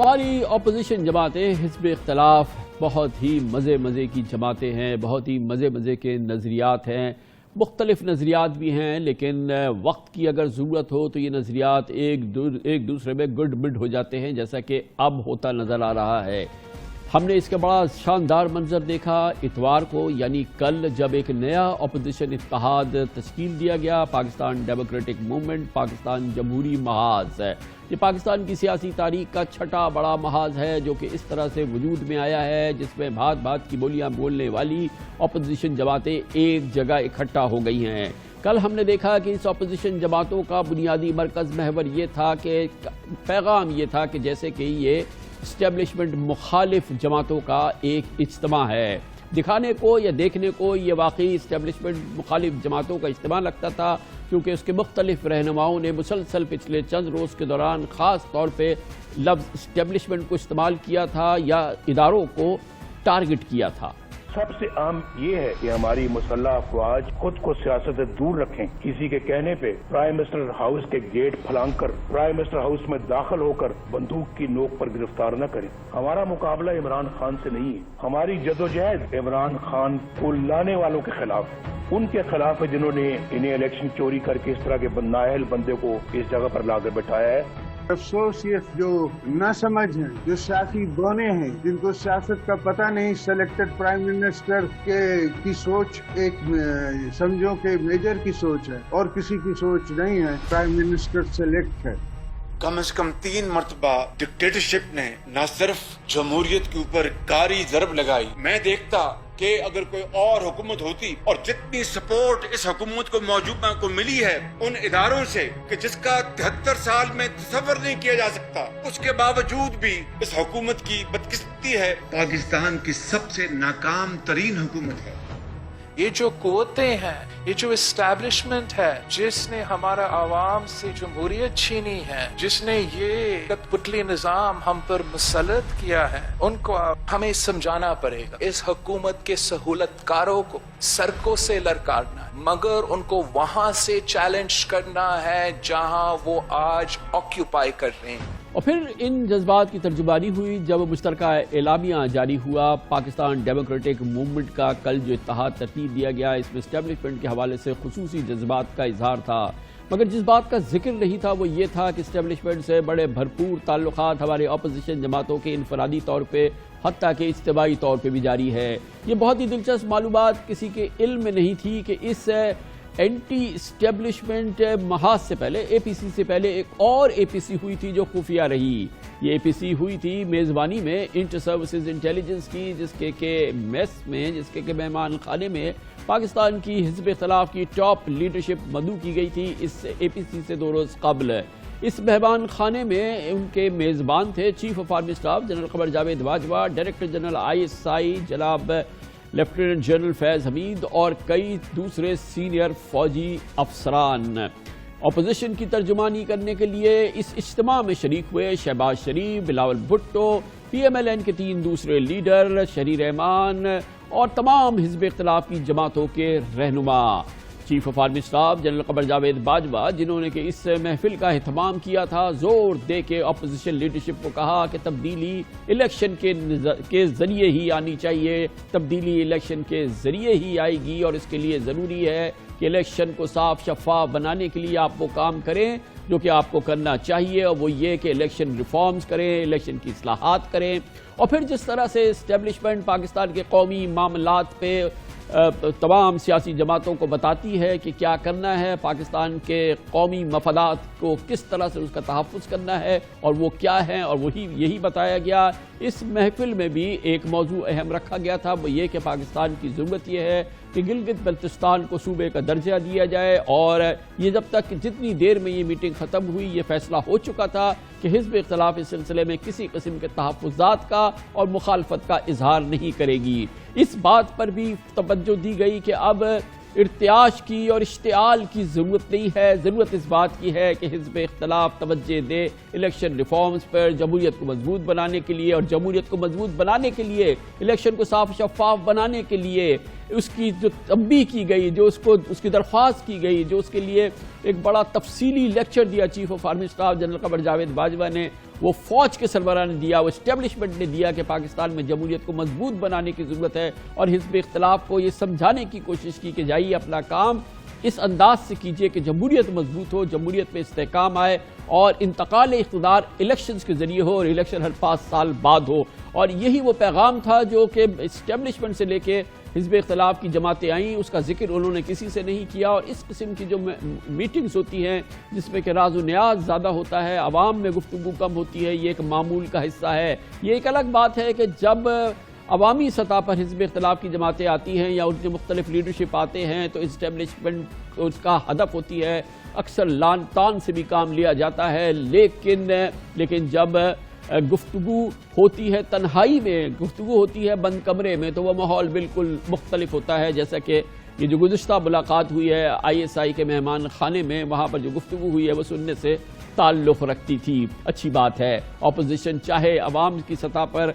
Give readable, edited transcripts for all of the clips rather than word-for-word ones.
ہماری اپوزیشن جماعتیں حزب اختلاف بہت ہی مزے کی جماعتیں ہیں، بہت ہی مزے کے نظریات ہیں، مختلف نظریات بھی ہیں، لیکن وقت کی اگر ضرورت ہو تو یہ نظریات ایک دوسرے میں گڈ مڈ ہو جاتے ہیں، جیسا کہ اب ہوتا نظر آ رہا ہے۔ ہم نے اس کا بڑا شاندار منظر دیکھا اتوار کو، یعنی کل، جب ایک نیا اپوزیشن اتحاد تشکیل دیا گیا، پاکستان ڈیموکریٹک موومنٹ، پاکستان جمہوری محاذ ہے۔ یہ پاکستان کی سیاسی تاریخ کا چھٹا بڑا محاذ ہے جو کہ اس طرح سے وجود میں آیا ہے، جس میں بھات کی بولیاں بولنے والی اپوزیشن جماعتیں ایک جگہ اکٹھا ہو گئی ہیں۔ کل ہم نے دیکھا کہ اس اپوزیشن جماعتوں کا بنیادی مرکز محور یہ تھا کہ پیغام یہ تھا کہ جیسے کہ یہ اسٹیبلشمنٹ مخالف جماعتوں کا ایک اجتماع ہے۔ دکھانے کو یا دیکھنے کو یہ واقعی اسٹیبلشمنٹ مخالف جماعتوں کا اجتماع لگتا تھا، کیونکہ اس کے مختلف رہنماؤں نے مسلسل پچھلے چند روز کے دوران خاص طور پہ لفظ اسٹیبلشمنٹ کو استعمال کیا تھا یا اداروں کو ٹارگٹ کیا تھا۔ سب سے اہم یہ ہے کہ ہماری مسلح افواج خود کو سیاست سے دور رکھیں، کسی کے کہنے پہ پرائم منسٹر ہاؤس کے گیٹ پھلانگ کر پرائم منسٹر ہاؤس میں داخل ہو کر بندوق کی نوک پر گرفتار نہ کریں۔ ہمارا مقابلہ عمران خان سے نہیں ہے، ہماری جدوجہد عمران خان کو لانے والوں کے خلاف، ان کے خلاف ہے جنہوں نے انہیں الیکشن چوری کر کے اس طرح کے نااہل بندے کو اس جگہ پر لا کر بٹھایا ہے۔ افسوس یہ جو نہ سمجھ ہیں، جو سیاسی دونے ہیں، جن کو سیاست کا پتہ نہیں، سلیکٹڈ پرائم منسٹر کی سوچ ایک سمجھو کہ میجر کی سوچ ہے اور کسی کی سوچ نہیں ہے، پرائم منسٹر سلیکٹ ہے۔ کم از کم 3 مرتبہ ڈکٹیٹرشپ نے نہ صرف جمہوریت کے اوپر کاری ضرب لگائی، میں دیکھتا کہ اگر کوئی اور حکومت ہوتی اور جتنی سپورٹ اس حکومت کو موجودہ کو ملی ہے ان اداروں سے کہ جس کا 73 سال میں تصور نہیں کیا جا سکتا، اس کے باوجود بھی اس حکومت کی بدقسمتی ہے، پاکستان کی سب سے ناکام ترین حکومت ہے۔ یہ جو قوتیں ہیں، یہ جو اسٹیبلشمنٹ ہے جس نے ہمارا عوام سے جمہوریت چھینی ہے، جس نے یہ کٹ پتلی نظام ہم پر مسلط کیا ہے، ان کو ہمیں سمجھانا پڑے گا۔ اس حکومت کے سہولت کاروں کو سڑکوں سے للکارنا ہے، مگر ان کو وہاں سے چیلنج کرنا ہے جہاں وہ آج آکیوپائی کر رہے ہیں۔ اور پھر ان جذبات کی ترجمانی ہوئی جب مشترکہ اعلامیہ جاری ہوا پاکستان ڈیموکریٹک موومنٹ کا۔ کل جو اتحاد ترتیب دیا گیا، اس میں اسٹیبلشمنٹ کے حوالے سے خصوصی جذبات کا اظہار تھا، مگر جس بات کا ذکر نہیں تھا وہ یہ تھا کہ اسٹیبلشمنٹ سے بڑے بھرپور تعلقات ہمارے اپوزیشن جماعتوں کے انفرادی طور پہ حتیٰ کہ اجتماعی طور پہ بھی جاری ہے۔ یہ بہت ہی دلچسپ معلومات کسی کے علم میں نہیں تھی کہ اس اینٹی اسٹیبلشمنٹ محاذ سے پہلے، اے پی سی سے پہلے ایک اور اے پی سی ہوئی تھی جو خفیہ رہی۔ یہ اے پی سی ہوئی تھی میزبانی میں انٹر سروسز انٹیلیجنس کی، جس کے میس میں، جس کے مہمان خانے میں پاکستان کی حزب اختلاف کی ٹاپ لیڈرشپ مدعو کی گئی تھی اس اے پی سی سے 2 روز قبل۔ اس مہمان خانے میں ان کے میزبان تھے chief of army staff general Qamar Javed Bajwa, director general ISI جناب لیفٹیننٹ جنرل فیض حمید اور کئی دوسرے سینئر فوجی افسران۔ اپوزیشن کی ترجمانی کرنے کے لیے اس اجتماع میں شریک ہوئے شہباز شریف، بلاول بھٹو، PMLN کے 3 دوسرے لیڈر، شہری رحمان اور تمام حزب اختلاف کی جماعتوں کے رہنما۔ Chief of army staff general Qamar Javed Bajwa, جنہوں نے کہ اس محفل کا اہتمام کیا تھا، زور دے کے اپوزیشن لیڈرشپ کو کہا کہ تبدیلی الیکشن کے ذریعے ہی آنی چاہیے، تبدیلی الیکشن کے ذریعے ہی آئے گی، اور اس کے لیے ضروری ہے کہ الیکشن کو صاف شفاف بنانے کے لیے آپ وہ کام کریں جو کہ آپ کو کرنا چاہیے، اور وہ یہ کہ الیکشن ریفارمز کریں، الیکشن کی اصلاحات کریں۔ اور پھر جس طرح سے اسٹیبلشمنٹ پاکستان کے قومی معاملات پہ تمام سیاسی جماعتوں کو بتاتی ہے کہ کیا کرنا ہے، پاکستان کے قومی مفادات کو کس طرح سے اس کا تحفظ کرنا ہے اور وہ کیا ہے، اور یہی بتایا گیا۔ اس محفل میں بھی ایک موضوع اہم رکھا گیا تھا، وہ یہ کہ پاکستان کی ضرورت یہ ہے کہ گلگت بلتستان کو صوبے کا درجہ دیا جائے، اور یہ جب تک جتنی دیر میں یہ میٹنگ ختم ہوئی یہ فیصلہ ہو چکا تھا کہ حزب اختلاف اس سلسلے میں کسی قسم کے تحفظات کا اور مخالفت کا اظہار نہیں کرے گی۔ اس بات پر بھی توجہ دی گئی کہ اب ارتعاش کی اور اشتعال کی ضرورت نہیں ہے، ضرورت اس بات کی ہے کہ حزب اختلاف توجہ دے الیکشن ریفارمز پر، جمہوریت کو مضبوط بنانے کے لیے، اور جمہوریت کو مضبوط بنانے کے لیے، الیکشن کو صاف شفاف بنانے کے لیے اس کی جو تنبیہ کی گئی، جو اس کی درخواست کی گئی، جو اس کے لیے ایک بڑا تفصیلی لیکچر دیا chief of army staff general Qamar Javed Bajwa نے، وہ فوج کے سربراہ نے دیا، وہ اسٹیبلشمنٹ نے دیا کہ پاکستان میں جمہوریت کو مضبوط بنانے کی ضرورت ہے، اور حزب اختلاف کو یہ سمجھانے کی کوشش کی کہ جائیے اپنا کام اس انداز سے کیجئے کہ جمہوریت مضبوط ہو، جمہوریت میں استحکام آئے، اور انتقال اقتدار الیکشنز کے ذریعے ہو، اور الیکشن ہر 5 سال بعد ہو۔ اور یہی وہ پیغام تھا جو کہ اسٹیبلشمنٹ سے لے کے حزب اختلاف کی جماعتیں آئیں، اس کا ذکر انہوں نے کسی سے نہیں کیا۔ اور اس قسم کی جو میٹنگز ہوتی ہیں جس میں کہ راز و نیاز زیادہ ہوتا ہے، عوام میں گفتگو کم ہوتی ہے، یہ ایک معمول کا حصہ ہے۔ یہ ایک الگ بات ہے کہ جب عوامی سطح پر حزب اختلاف کی جماعتیں آتی ہیں یا ان کے مختلف لیڈرشپ آتے ہیں تو اسٹیبلشمنٹ اس کا ہدف ہوتی ہے، اکثر لان تان سے بھی کام لیا جاتا ہے، لیکن جب گفتگو ہوتی ہے تنہائی میں، گفتگو ہوتی ہے بند کمرے میں، تو وہ ماحول بالکل مختلف ہوتا ہے۔ جیسا کہ یہ جو گزشتہ ملاقات ہوئی ہے ISI کے مہمان خانے میں، وہاں پر جو گفتگو ہوئی ہے وہ سننے سے تعلق رکھتی تھی۔ اچھی بات ہے، اپوزیشن چاہے عوام کی سطح پر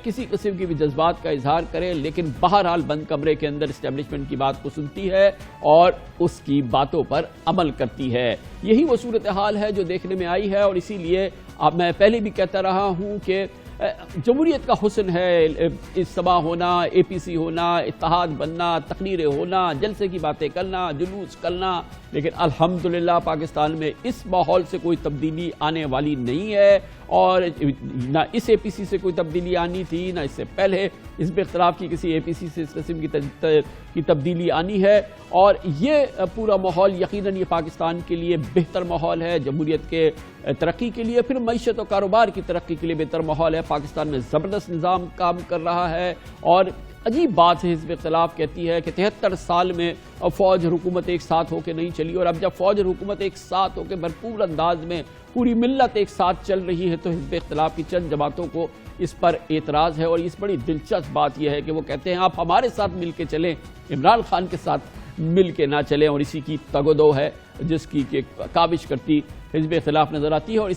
کسی قسم کی بھی جذبات کا اظہار کرے، لیکن بہرحال بند کمرے کے اندر اسٹیبلشمنٹ کی بات کو سنتی ہے اور اس کی باتوں پر عمل کرتی ہے۔ یہی وہ صورتحال ہے جو دیکھنے میں آئی ہے، اور اسی لیے اب میں پہلے بھی کہتا رہا ہوں کہ جمہوریت کا حسن ہے اجتماع ہونا، APC ہونا، اتحاد بننا، تقریریں ہونا، جلسے کی باتیں کرنا، جلوس کرنا، لیکن الحمدللہ پاکستان میں اس ماحول سے کوئی تبدیلی آنے والی نہیں ہے، اور نہ اس APC سے کوئی تبدیلی آنی تھی، نہ اس سے پہلے حزب اختلاف کی کسی APC سے اس قسم کی تبدیلی آنی ہے۔ اور یہ پورا ماحول یقیناً یہ پاکستان کے لیے بہتر ماحول ہے، جمہوریت کے ترقی کے لیے، پھر معیشت و کاروبار کی ترقی کے لیے بہتر ماحول ہے۔ پاکستان میں زبردست نظام کام کر رہا ہے، اور عجیب بات ہے حزب اختلاف کہتی ہے کہ 73 سال میں فوج اور حکومت ایک ساتھ ہو کے نہیں چلی، اور اب جب فوج اور حکومت ایک ساتھ ہو کے بھرپور انداز میں پوری ملت ایک ساتھ چل رہی ہے تو حزب اختلاف کی چند جماعتوں کو اس پر اعتراض ہے۔ اور اس بڑی دلچسپ بات یہ ہے کہ وہ کہتے ہیں آپ ہمارے ساتھ مل کے چلیں، عمران خان کے ساتھ مل کے نہ چلیں، اور اسی کی تگ و دو ہے جس کی کاوش کرتی حزب اختلاف نظر آتی ہے۔ اور